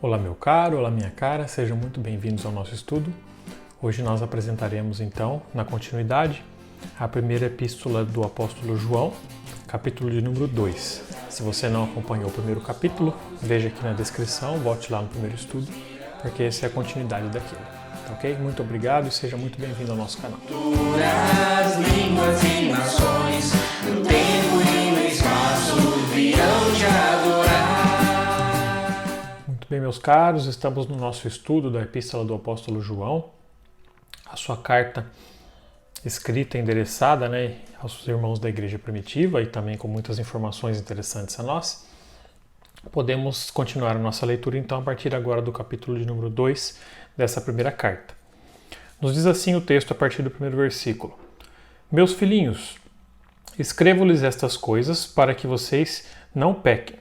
Olá meu caro, olá minha cara, sejam muito bem-vindos ao nosso estudo. Hoje nós apresentaremos então, na continuidade, a primeira epístola do apóstolo João, capítulo de número 2. Se você não acompanhou o primeiro capítulo, veja aqui na descrição, volte lá no primeiro estudo, porque essa é a continuidade daquilo. Ok? Muito obrigado e seja muito bem-vindo ao nosso canal. As línguas e nações, no tempo e no espaço, virão te adorar. Muito bem, meus caros, estamos no nosso estudo da epístola do apóstolo João, a sua carta escrita e endereçada, aos irmãos da igreja primitiva e também com muitas informações interessantes a nós. Podemos continuar a nossa leitura então a partir agora do capítulo de número 2 dessa primeira carta. Nos diz assim o texto a partir do primeiro versículo: Meus filhinhos, escrevo-lhes estas coisas para que vocês não pequem.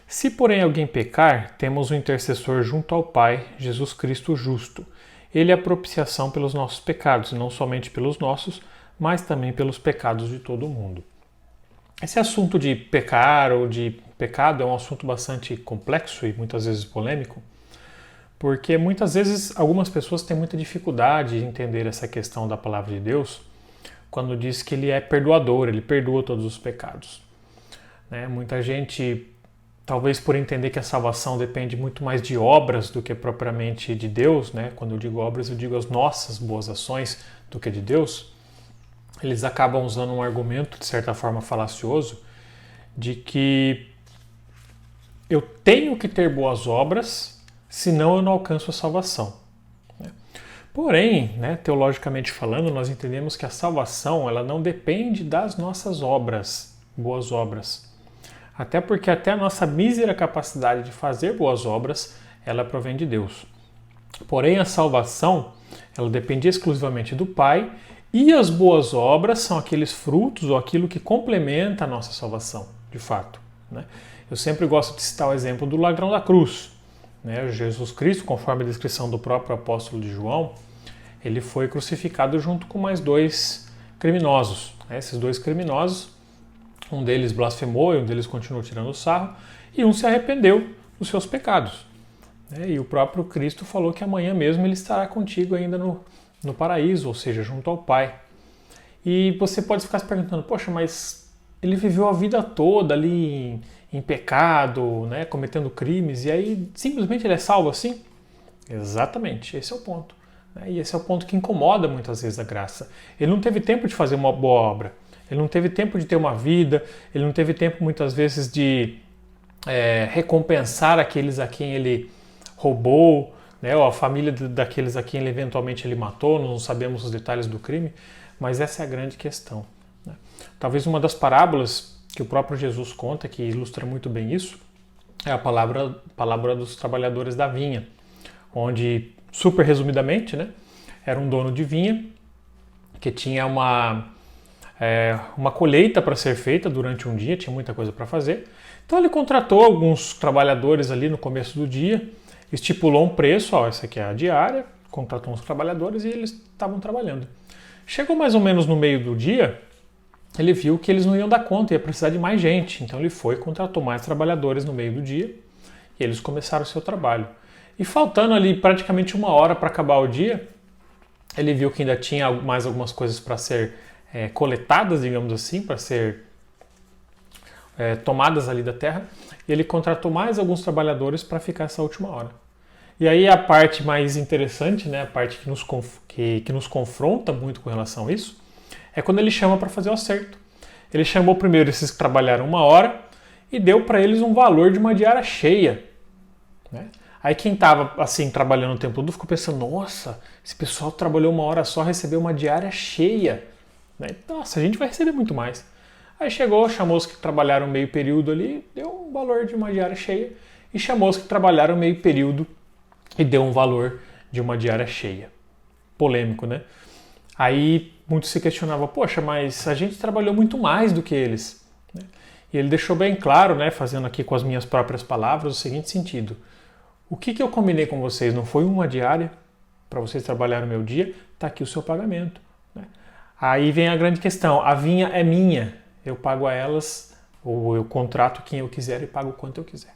Se, porém, alguém pecar, temos um intercessor junto ao Pai, Jesus Cristo justo. Ele é a propiciação pelos nossos pecados, e não somente pelos nossos, mas também pelos pecados de todo o mundo. Esse assunto de pecar ou de pecado é um assunto bastante complexo e muitas vezes polêmico, porque muitas vezes algumas pessoas têm muita dificuldade de entender essa questão da palavra de Deus quando diz que ele é perdoador, ele perdoa todos os pecados. Muita gente, talvez por entender que a salvação depende muito mais de obras do que propriamente de Deus, Quando eu digo obras, eu digo as nossas boas ações do que de Deus. Eles acabam usando um argumento, de certa forma falacioso, de que eu tenho que ter boas obras, senão eu não alcanço a salvação. Porém, teologicamente falando, nós entendemos que a salvação ela não depende das nossas obras, boas obras. Até porque até a nossa mísera capacidade de fazer boas obras, ela provém de Deus. Porém, a salvação, ela depende exclusivamente do Pai, e as boas obras são aqueles frutos ou aquilo que complementa a nossa salvação, de fato. Eu sempre gosto de citar o exemplo do ladrão da cruz. Jesus Cristo, conforme a descrição do próprio apóstolo de João, ele foi crucificado junto com mais dois criminosos. Esses dois criminosos, um deles blasfemou e um deles continuou tirando sarro, e um se arrependeu dos seus pecados. E o próprio Cristo falou que amanhã mesmo ele estará contigo ainda no paraíso, ou seja, junto ao Pai. E você pode ficar se perguntando, poxa, mas ele viveu a vida toda ali em pecado, cometendo crimes, e aí simplesmente ele é salvo assim? Exatamente, esse é o ponto. E esse é o ponto que incomoda muitas vezes a graça. Ele não teve tempo de fazer uma boa obra, ele não teve tempo de ter uma vida, ele não teve tempo muitas vezes de recompensar aqueles a quem ele roubou, ou a família daqueles a quem ele eventualmente ele matou, não sabemos os detalhes do crime, mas essa é a grande questão. Talvez uma das parábolas que o próprio Jesus conta, que ilustra muito bem isso, é a palavra dos trabalhadores da vinha, onde, super resumidamente, era um dono de vinha que tinha uma colheita para ser feita durante um dia, tinha muita coisa para fazer. Então ele contratou alguns trabalhadores ali no começo do dia, estipulou um preço, essa aqui é a diária, contratou uns trabalhadores e eles estavam trabalhando. Chegou mais ou menos no meio do dia, ele viu que eles não iam dar conta, ia precisar de mais gente. Então ele foi e contratou mais trabalhadores no meio do dia e eles começaram o seu trabalho. E faltando ali praticamente uma hora para acabar o dia, ele viu que ainda tinha mais algumas coisas para ser coletadas, digamos assim, para ser tomadas ali da terra, e ele contratou mais alguns trabalhadores para ficar essa última hora. E aí a parte mais interessante, a parte que nos confronta muito com relação a isso, é quando ele chama para fazer o acerto. Ele chamou primeiro esses que trabalharam uma hora e deu para eles um valor de uma diária cheia. Aí quem estava assim trabalhando o tempo todo ficou pensando, nossa, esse pessoal trabalhou uma hora só, recebeu uma diária cheia. Nossa, a gente vai receber muito mais. Aí chegou, chamou os que trabalharam meio período ali, deu um valor de uma diária cheia, e chamou os que trabalharam meio período e deu um valor de uma diária cheia. Polêmico, Aí muitos se questionavam, poxa, mas a gente trabalhou muito mais do que eles. E ele deixou bem claro, fazendo aqui com as minhas próprias palavras, o seguinte sentido. O que eu combinei com vocês não foi uma diária para vocês trabalharem o meu dia? Está aqui o seu pagamento. Aí vem a grande questão, a vinha é minha, eu pago a elas, ou eu contrato quem eu quiser e pago quanto eu quiser.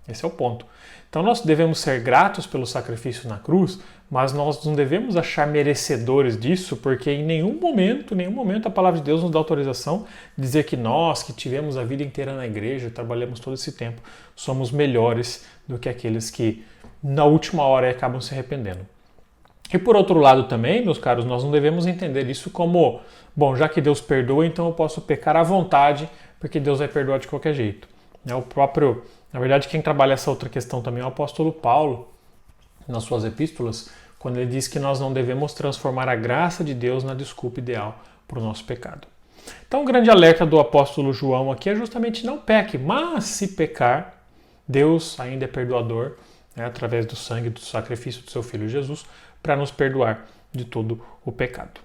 Esse é o ponto. Então nós devemos ser gratos pelo sacrifício na cruz, mas nós não devemos achar merecedores disso, porque em nenhum momento a palavra de Deus nos dá autorização de dizer que nós, que tivemos a vida inteira na igreja, trabalhamos todo esse tempo, somos melhores do que aqueles que na última hora acabam se arrependendo. E por outro lado também, meus caros, nós não devemos entender isso como, bom, já que Deus perdoa, então eu posso pecar à vontade, porque Deus vai perdoar de qualquer jeito. Na verdade, quem trabalha essa outra questão também é o apóstolo Paulo, nas suas epístolas, quando ele diz que nós não devemos transformar a graça de Deus na desculpa ideal para o nosso pecado. Então, o grande alerta do apóstolo João aqui é justamente não peque, mas se pecar, Deus ainda é perdoador, né, através do sangue do sacrifício do seu Filho Jesus, para nos perdoar de todo o pecado.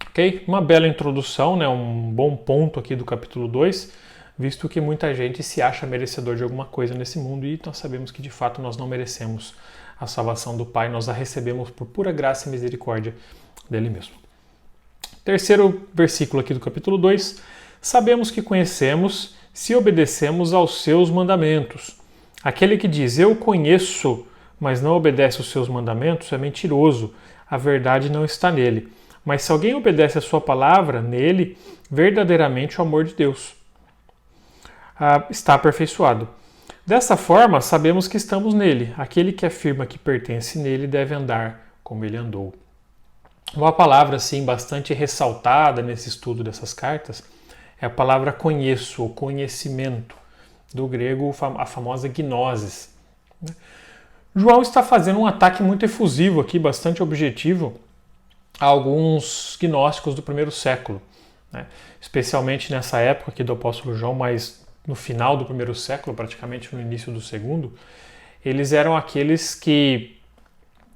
Ok? Uma bela introdução, né, um bom ponto aqui do capítulo 2, visto que muita gente se acha merecedor de alguma coisa nesse mundo e nós sabemos que de fato nós não merecemos a salvação do Pai, nós a recebemos por pura graça e misericórdia dele mesmo. Terceiro versículo aqui do capítulo 2, sabemos que conhecemos se obedecemos aos seus mandamentos. Aquele que diz, eu conheço, mas não obedece aos seus mandamentos, é mentiroso, a verdade não está nele. Mas se alguém obedece a sua palavra, nele, verdadeiramente o amor de Deus está aperfeiçoado. Dessa forma, sabemos que estamos nele. Aquele que afirma que pertence nele deve andar como ele andou. Uma palavra, assim, bastante ressaltada nesse estudo dessas cartas é a palavra conheço, ou conhecimento, do grego a famosa gnosis. João está fazendo um ataque muito efusivo aqui, bastante objetivo, a alguns gnósticos do primeiro século, né? Especialmente nessa época aqui do apóstolo João, mas no final do primeiro século, praticamente no início do segundo, eles eram aqueles que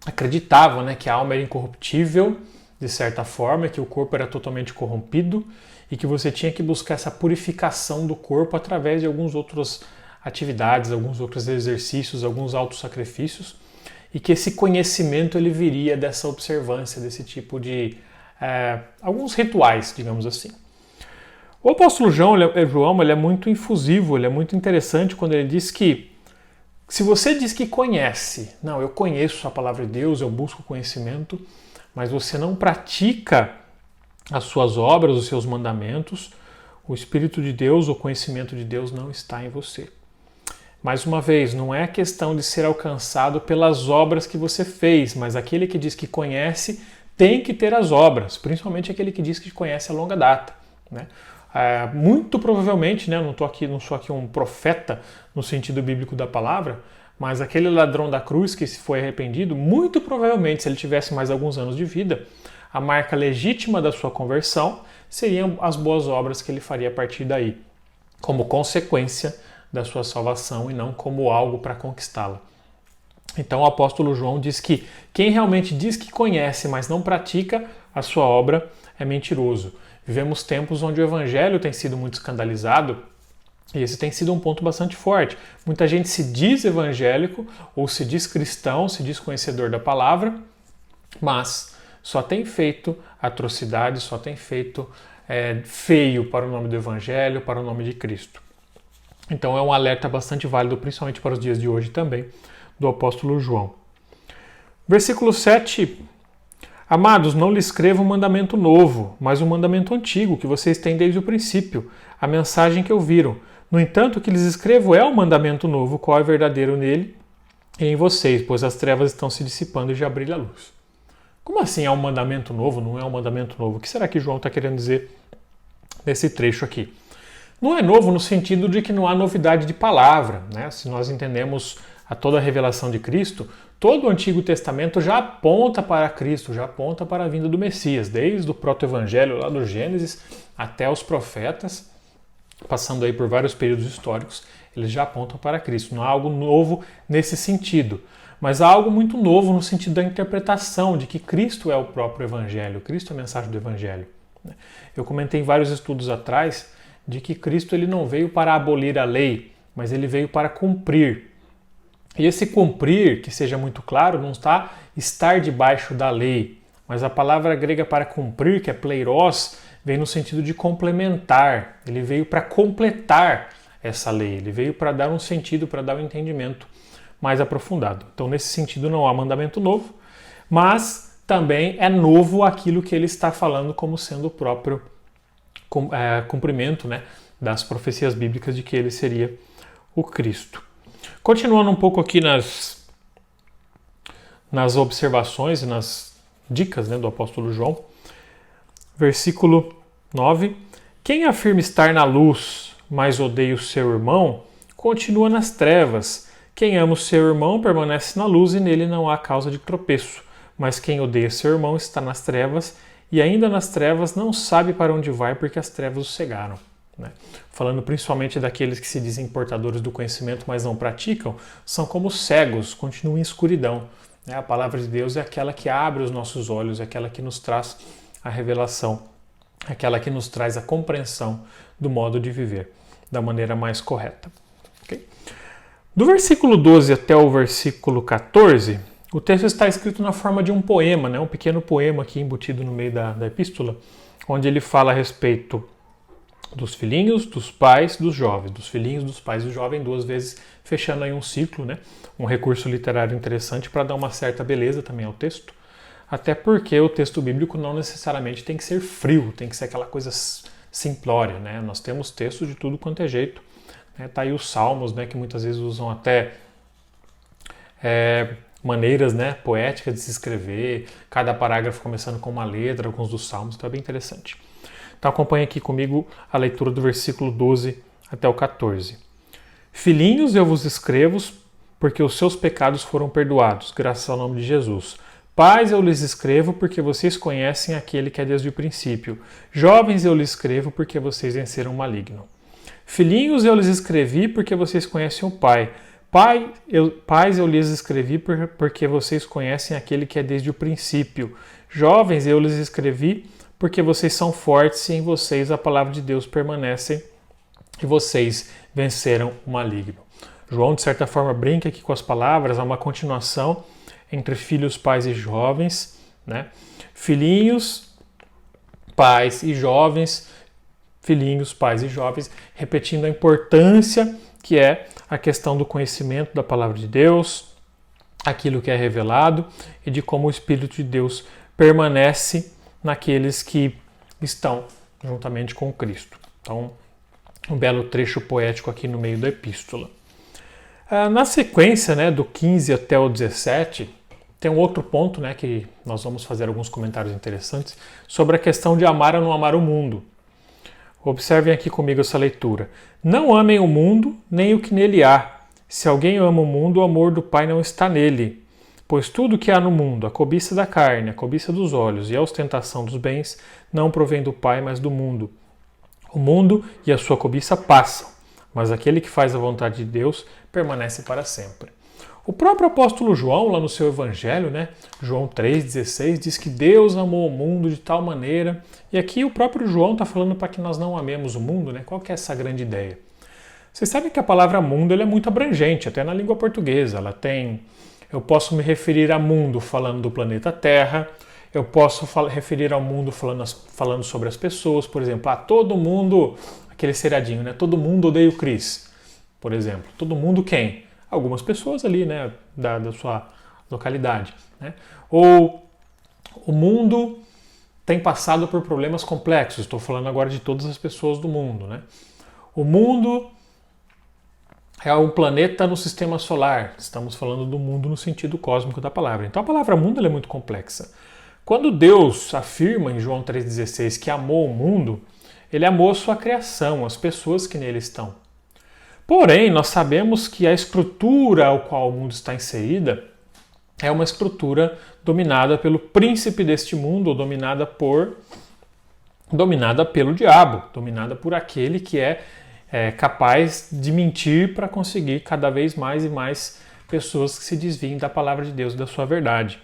acreditavam, né, que a alma era incorruptível, de certa forma, que o corpo era totalmente corrompido e que você tinha que buscar essa purificação do corpo através de algumas outras atividades, alguns outros exercícios, alguns autossacrifícios, e que esse conhecimento ele viria dessa observância, desse tipo de alguns rituais, digamos assim. O apóstolo João ele é muito infusivo, ele é muito interessante quando ele diz que se você diz que conhece, não, eu conheço a palavra de Deus, eu busco conhecimento, mas você não pratica as suas obras, os seus mandamentos, o Espírito de Deus, o conhecimento de Deus não está em você. Mais uma vez, não é questão de ser alcançado pelas obras que você fez, mas aquele que diz que conhece tem que ter as obras, principalmente aquele que diz que conhece a longa data, né? Muito provavelmente, né, não sou aqui um profeta no sentido bíblico da palavra, mas aquele ladrão da cruz que se foi arrependido, muito provavelmente, se ele tivesse mais alguns anos de vida, a marca legítima da sua conversão seriam as boas obras que ele faria a partir daí, como consequência da sua salvação e não como algo para conquistá-la. Então o apóstolo João diz que quem realmente diz que conhece, mas não pratica a sua obra, é mentiroso. Vivemos tempos onde o evangelho tem sido muito escandalizado e esse tem sido um ponto bastante forte. Muita gente se diz evangélico ou se diz cristão, se diz conhecedor da palavra, mas só tem feito atrocidades, só tem feito feio para o nome do evangelho, para o nome de Cristo. Então é um alerta bastante válido, principalmente para os dias de hoje também, do apóstolo João. Versículo 7. Amados, não lhes escrevo um mandamento novo, mas um mandamento antigo, que vocês têm desde o princípio, a mensagem que ouviram. No entanto, o que lhes escrevo é um mandamento novo, qual é verdadeiro nele e em vocês, pois as trevas estão se dissipando e já brilha a luz. Como assim é um mandamento novo, não é um mandamento novo? O que será que João está querendo dizer nesse trecho aqui? Não é novo no sentido de que não há novidade de palavra, né? Se nós entendemos toda a revelação de Cristo, todo o Antigo Testamento já aponta para Cristo, já aponta para a vinda do Messias, desde o proto-evangelho lá do Gênesis até os profetas, passando aí por vários períodos históricos, eles já apontam para Cristo. Não há algo novo nesse sentido, mas há algo muito novo no sentido da interpretação de que Cristo é o próprio evangelho, Cristo é a mensagem do evangelho. Eu comentei em vários estudos atrás de que Cristo ele não veio para abolir a lei, mas ele veio para cumprir. E esse cumprir, que seja muito claro, não está estar debaixo da lei, mas a palavra grega para cumprir, que é pleiros, vem no sentido de complementar. Ele veio para completar essa lei, ele veio para dar um sentido, para dar um entendimento mais aprofundado. Então, nesse sentido, não há mandamento novo, mas também é novo aquilo que ele está falando como sendo o próprio cumprimento, né, das profecias bíblicas de que ele seria o Cristo. Continuando um pouco aqui nas observações e nas dicas, né, do apóstolo João, versículo 9: quem afirma estar na luz, mas odeia o seu irmão, continua nas trevas. Quem ama o seu irmão permanece na luz e nele não há causa de tropeço. Mas quem odeia seu irmão está nas trevas e ainda nas trevas não sabe para onde vai porque as trevas o cegaram. Né? Falando principalmente daqueles que se dizem portadores do conhecimento, mas não praticam, são como cegos, continuam em escuridão. Né? A palavra de Deus é aquela que abre os nossos olhos, é aquela que nos traz a revelação, é aquela que nos traz a compreensão do modo de viver da maneira mais correta. Okay? Do versículo 12 até o versículo 14, o texto está escrito na forma de um poema, né? Um pequeno poema aqui embutido no meio da epístola, onde ele fala a respeito dos filhinhos, dos pais, dos jovens. Dos filhinhos, dos pais e do jovem, duas vezes fechando aí um ciclo, né? Um recurso literário interessante para dar uma certa beleza também ao texto. Até porque o texto bíblico não necessariamente tem que ser frio, tem que ser aquela coisa simplória, né? Nós temos textos de tudo quanto é jeito. Né? Tá aí os salmos, né? Que muitas vezes usam até maneiras, né, poéticas de se escrever, cada parágrafo começando com uma letra, alguns dos salmos, então é bem interessante. Então acompanhe aqui comigo a leitura do versículo 12 até o 14. Filhinhos, eu vos escrevo, porque os seus pecados foram perdoados, graças ao nome de Jesus. Pais, eu lhes escrevo, porque vocês conhecem aquele que é desde o princípio. Jovens, eu lhes escrevo, porque vocês venceram o maligno. Filhinhos, eu lhes escrevi, porque vocês conhecem o Pai. Pais, eu lhes escrevi porque vocês conhecem aquele que é desde o princípio. Jovens, eu lhes escrevi porque vocês são fortes e em vocês a palavra de Deus permanece e vocês venceram o maligno. João, de certa forma, brinca aqui com as palavras, há uma continuação entre filhos, pais e jovens, né? Filhinhos, pais e jovens, filhinhos, pais e jovens, repetindo a importância que é a questão do conhecimento da palavra de Deus, aquilo que é revelado e de como o Espírito de Deus permanece naqueles que estão juntamente com Cristo. Então, um belo trecho poético aqui no meio da epístola. Na sequência, né, do 15 até o 17, tem um outro ponto, né, que nós vamos fazer alguns comentários interessantes sobre a questão de amar ou não amar o mundo. Observem aqui comigo essa leitura. Não amem o mundo, nem o que nele há. Se alguém ama o mundo, o amor do Pai não está nele. Pois tudo que há no mundo, a cobiça da carne, a cobiça dos olhos e a ostentação dos bens, não provém do Pai, mas do mundo. O mundo e a sua cobiça passam, mas aquele que faz a vontade de Deus permanece para sempre. O próprio apóstolo João, lá no seu evangelho, né, João 3,16, diz que Deus amou o mundo de tal maneira, e aqui o próprio João está falando para que nós não amemos o mundo, né? Qual que é essa grande ideia? Vocês sabem que a palavra mundo ela é muito abrangente, até na língua portuguesa. Eu posso me referir a mundo falando do planeta Terra, eu posso referir ao mundo falando sobre as pessoas, por exemplo, todo mundo, aquele seriadinho, né? Todo mundo odeia o Chris, por exemplo. Todo mundo quem? Algumas pessoas ali, né, da sua localidade. Né? Ou o mundo tem passado por problemas complexos. Estou falando agora de todas as pessoas do mundo. Né? O mundo é um planeta no sistema solar. Estamos falando do mundo no sentido cósmico da palavra. Então a palavra mundo ela é muito complexa. Quando Deus afirma em João 3,16 que amou o mundo, ele amou a sua criação, as pessoas que nele estão. Porém, nós sabemos que a estrutura ao qual o mundo está inserida é uma estrutura dominada pelo príncipe deste mundo, ou dominada pelo diabo, dominada por aquele que é capaz de mentir para conseguir cada vez mais e mais pessoas que se desviem da palavra de Deus e da sua verdade.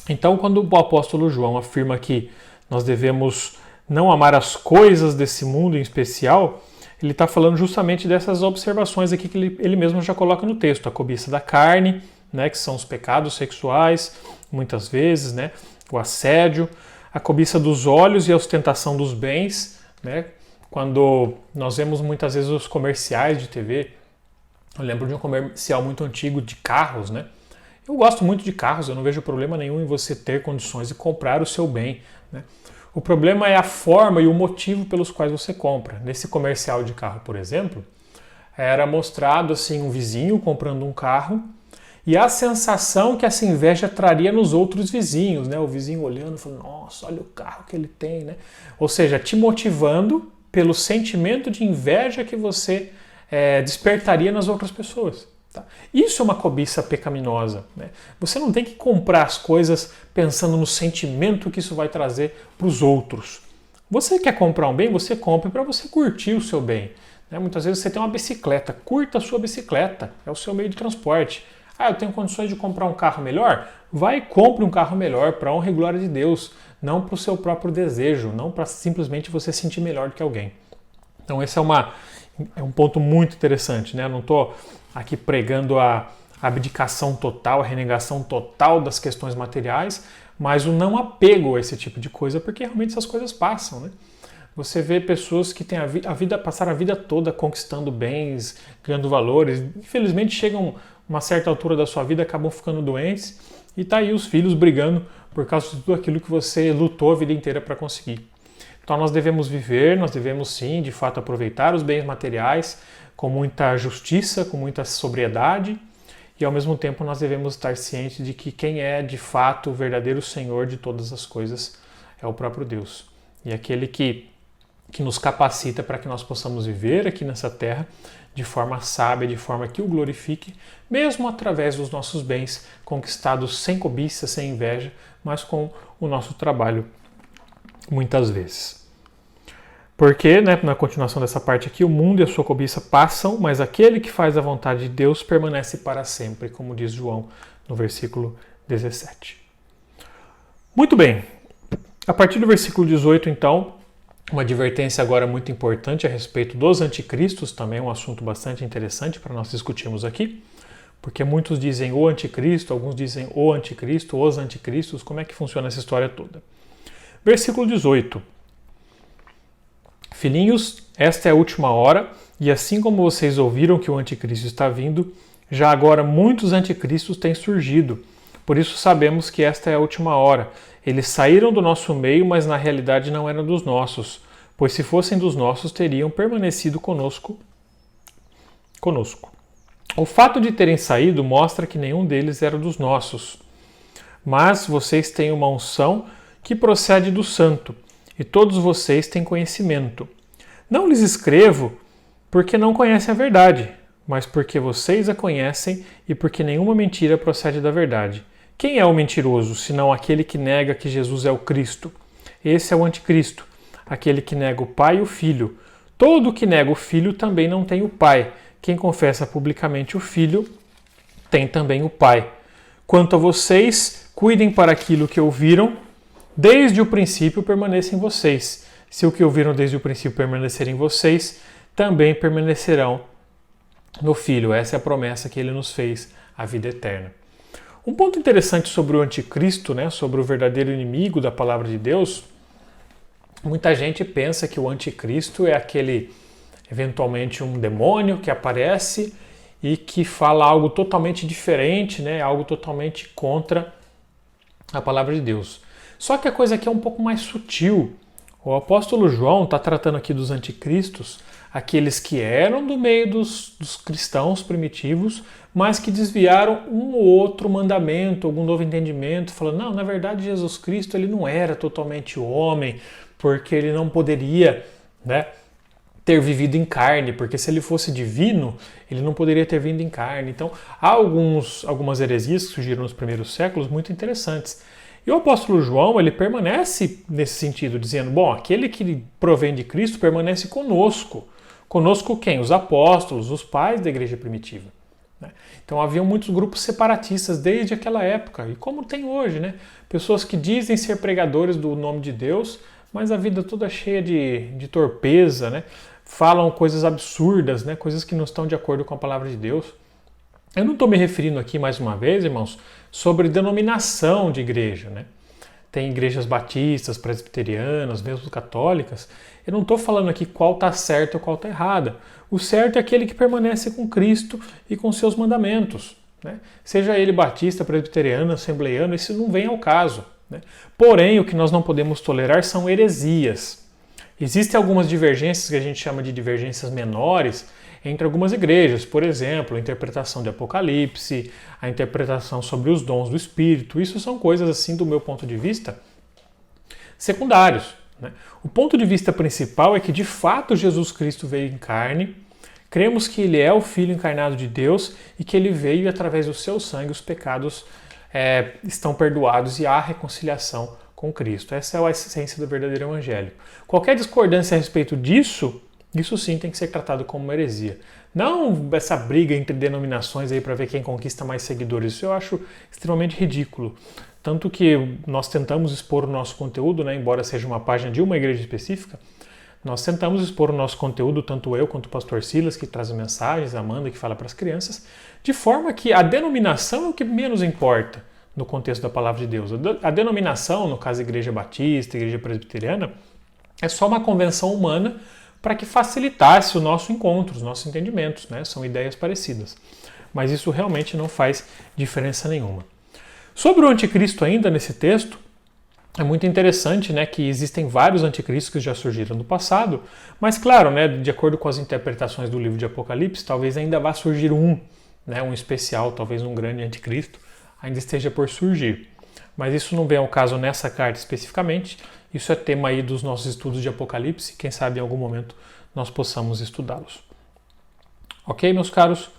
Então, quando o apóstolo João afirma que nós devemos não amar as coisas desse mundo em especial, ele está falando justamente dessas observações aqui que ele mesmo já coloca no texto. A cobiça da carne, né, que são os pecados sexuais, muitas vezes, né, o assédio, a cobiça dos olhos e a ostentação dos bens, né, Quando nós vemos muitas vezes os comerciais de TV, eu lembro de um comercial muito antigo de carros, né? Eu gosto muito de carros, eu não vejo problema nenhum em você ter condições de comprar o seu bem, né? O problema é a forma e o motivo pelos quais você compra. Nesse comercial de carro, por exemplo, era mostrado assim um vizinho comprando um carro e a sensação que essa inveja traria nos outros vizinhos, né? O vizinho olhando e falando, nossa, olha o carro que ele tem, né? Ou seja, te motivando pelo sentimento de inveja que você despertaria nas outras pessoas. Tá? Isso é uma cobiça pecaminosa, né? Você não tem que comprar as coisas pensando no sentimento que isso vai trazer para os outros. Você quer comprar um bem, você compre para você curtir o seu bem. Né? Muitas vezes você tem uma bicicleta, curta a sua bicicleta, é o seu meio de transporte. Ah, eu tenho condições de comprar um carro melhor? Vai e compre um carro melhor para a honra e glória de Deus, não para o seu próprio desejo, não para simplesmente você se sentir melhor do que alguém. Então esse é um ponto muito interessante, né? Eu não estou aqui pregando a abdicação total, a renegação total das questões materiais, mas o não apego a esse tipo de coisa, porque realmente essas coisas passam, né? Você vê pessoas que têm passaram a vida toda conquistando bens, ganhando valores, infelizmente chegam a uma certa altura da sua vida, acabam ficando doentes, e tá aí os filhos brigando por causa de tudo aquilo que você lutou a vida inteira para conseguir. Então nós devemos viver, nós devemos sim, de fato, aproveitar os bens materiais com muita justiça, com muita sobriedade, e ao mesmo tempo nós devemos estar cientes de que quem é de fato o verdadeiro Senhor de todas as coisas é o próprio Deus. E aquele que nos capacita para que nós possamos viver aqui nessa terra de forma sábia, de forma que o glorifique, mesmo através dos nossos bens conquistados sem cobiça, sem inveja, mas com o nosso trabalho, muitas vezes. Porque, né, na continuação dessa parte aqui, o mundo e a sua cobiça passam, mas aquele que faz a vontade de Deus permanece para sempre, como diz João no versículo 17. Muito bem. A partir do versículo 18, então, uma advertência agora muito importante a respeito dos anticristos, também um assunto bastante interessante para nós discutirmos aqui, porque muitos dizem o anticristo, alguns dizem o anticristo, os anticristos, como é que funciona essa história toda? Versículo 18. Filhinhos, esta é a última hora, e assim como vocês ouviram que o anticristo está vindo, já agora muitos anticristos têm surgido. Por isso sabemos que esta é a última hora. Eles saíram do nosso meio, mas na realidade não eram dos nossos, pois se fossem dos nossos, teriam permanecido conosco. O fato de terem saído mostra que nenhum deles era dos nossos. Mas vocês têm uma unção que procede do Santo, e todos vocês têm conhecimento. Não lhes escrevo porque não conhecem a verdade, mas porque vocês a conhecem e porque nenhuma mentira procede da verdade. Quem é o mentiroso, senão aquele que nega que Jesus é o Cristo? Esse é o anticristo, aquele que nega o Pai e o Filho. Todo que nega o Filho também não tem o Pai. Quem confessa publicamente o Filho tem também o Pai. Quanto a vocês, cuidem para aquilo que ouviram, desde o princípio permaneça em vocês. Se o que ouviram desde o princípio permanecer em vocês, também permanecerão no Filho. Essa é a promessa que ele nos fez, a vida eterna. Um ponto interessante sobre o anticristo, né, sobre o verdadeiro inimigo da palavra de Deus, muita gente pensa que o anticristo é aquele, eventualmente, um demônio que aparece e que fala algo totalmente diferente, né, algo totalmente contra a palavra de Deus. Só que a coisa aqui é um pouco mais sutil. O apóstolo João está tratando aqui dos anticristos, aqueles que eram do meio dos cristãos primitivos, mas que desviaram um ou outro mandamento, algum novo entendimento, falando, não, na verdade Jesus Cristo ele não era totalmente homem, porque ele não poderia, né, ter vivido em carne, porque se ele fosse divino, ele não poderia ter vindo em carne. Então, há algumas heresias que surgiram nos primeiros séculos muito interessantes. E o apóstolo João, ele permanece nesse sentido, dizendo, bom, aquele que provém de Cristo permanece conosco. Conosco quem? Os apóstolos, os pais da igreja primitiva. Então haviam muitos grupos separatistas desde aquela época, e como tem hoje, né? Pessoas que dizem ser pregadores do nome de Deus, mas a vida toda cheia de torpeza, né? Falam coisas absurdas, né? Coisas que não estão de acordo com a palavra de Deus. Eu não estou me referindo aqui, mais uma vez, irmãos, sobre denominação de igreja, né? Tem igrejas batistas, presbiterianas, mesmo católicas, Eu não estou falando aqui qual está certo ou qual está errado. O certo é aquele que permanece com Cristo e com seus mandamentos, né? Seja ele batista, presbiteriano, assembleiano, isso não vem ao caso, né? Porém, o que nós não podemos tolerar são heresias. Existem algumas divergências que a gente chama de divergências menores entre algumas igrejas. Por exemplo, a interpretação de Apocalipse, a interpretação sobre os dons do Espírito. Isso são coisas, assim, do meu ponto de vista, secundários, né? O ponto de vista principal é que, de fato, Jesus Cristo veio em carne, cremos que Ele é o Filho encarnado de Deus e que Ele veio e, através do seu sangue, os pecados estão perdoados e há reconciliação com Cristo. Essa é a essência do verdadeiro Evangelho. Qualquer discordância a respeito disso, isso sim tem que ser tratado como uma heresia. Não essa briga entre denominações aí para ver quem conquista mais seguidores. Isso eu acho extremamente ridículo. Tanto que nós tentamos expor o nosso conteúdo, né, embora seja uma página de uma igreja específica, nós tentamos expor o nosso conteúdo, tanto eu quanto o pastor Silas, que traz mensagens, a Amanda, que fala para as crianças, de forma que a denominação é o que menos importa no contexto da palavra de Deus. A denominação, no caso Igreja Batista, Igreja Presbiteriana, é só uma convenção humana para que facilitasse o nosso encontro, os nossos entendimentos, né? São ideias parecidas. Mas isso realmente não faz diferença nenhuma. Sobre o anticristo ainda nesse texto, é muito interessante, né, que existem vários anticristos que já surgiram no passado, mas claro, né, de acordo com as interpretações do livro de Apocalipse, talvez ainda vá surgir um, né, um especial, talvez um grande anticristo, ainda esteja por surgir. Mas isso não vem ao caso nessa carta especificamente, isso é tema aí dos nossos estudos de Apocalipse, quem sabe em algum momento nós possamos estudá-los. Ok, meus caros?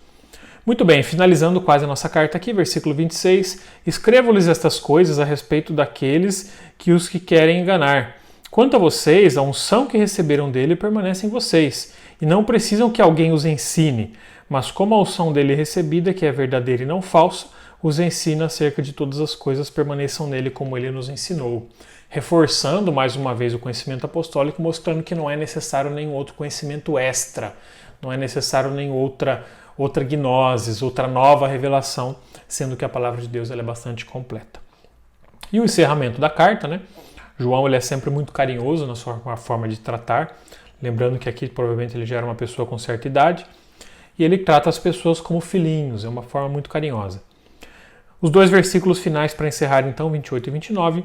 Muito bem, finalizando quase a nossa carta aqui, versículo 26. Escrevo-lhes estas coisas a respeito daqueles que os que querem enganar. Quanto a vocês, a unção que receberam dele permanece em vocês, e não precisam que alguém os ensine, mas como a unção dele é recebida, que é verdadeira e não falsa, os ensina acerca de todas as coisas, permaneçam nele como ele nos ensinou. Reforçando mais uma vez o conhecimento apostólico, mostrando que não é necessário nenhum outro conhecimento extra, não é necessário nenhuma outra gnosis, outra nova revelação, sendo que a palavra de Deus ela é bastante completa. E o encerramento da carta, né? João ele é sempre muito carinhoso na sua forma de tratar, lembrando que aqui provavelmente ele já era uma pessoa com certa idade, e ele trata as pessoas como filhinhos, é uma forma muito carinhosa. Os dois versículos finais para encerrar então, 28 e 29.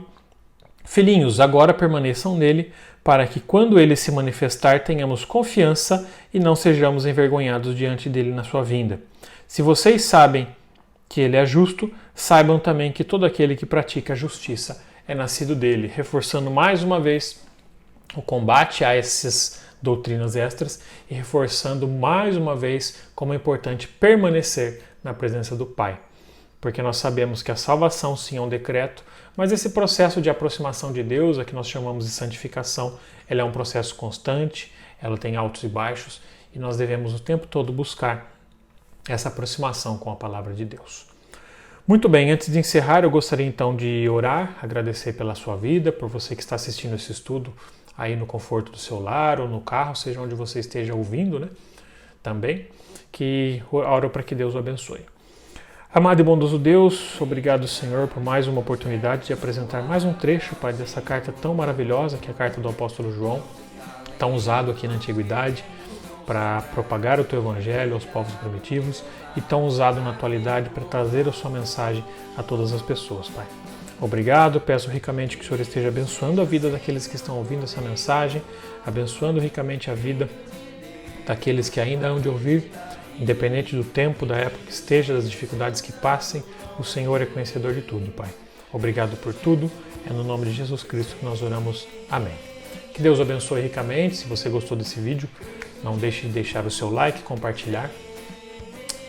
Filhinhos, agora permaneçam nele, para que quando ele se manifestar tenhamos confiança e não sejamos envergonhados diante dele na sua vinda. Se vocês sabem que ele é justo, saibam também que todo aquele que pratica a justiça é nascido dele, reforçando mais uma vez o combate a essas doutrinas extras e reforçando mais uma vez como é importante permanecer na presença do Pai. Porque nós sabemos que a salvação sim é um decreto, mas esse processo de aproximação de Deus, a que nós chamamos de santificação, ela é um processo constante, ela tem altos e baixos, e nós devemos o tempo todo buscar essa aproximação com a palavra de Deus. Muito bem, antes de encerrar, eu gostaria então de orar, agradecer pela sua vida, por você que está assistindo esse estudo aí no conforto do seu lar ou no carro, seja onde você esteja ouvindo, né? Também, que oro para que Deus o abençoe. Amado e bondoso Deus, obrigado, Senhor, por mais uma oportunidade de apresentar mais um trecho, Pai, dessa carta tão maravilhosa, que é a carta do apóstolo João, tão usado aqui na Antiguidade para propagar o Teu Evangelho aos povos primitivos e tão usado na atualidade para trazer a Sua mensagem a todas as pessoas, Pai. Obrigado, peço ricamente que o Senhor esteja abençoando a vida daqueles que estão ouvindo essa mensagem, abençoando ricamente a vida daqueles que ainda hão de ouvir. Independente do tempo, da época que esteja, das dificuldades que passem, o Senhor é conhecedor de tudo, Pai. Obrigado por tudo. É no nome de Jesus Cristo que nós oramos. Amém. Que Deus abençoe ricamente. Se você gostou desse vídeo, não deixe de deixar o seu like, compartilhar.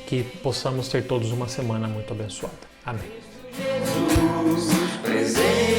Que possamos ter todos uma semana muito abençoada. Amém. Jesus presente.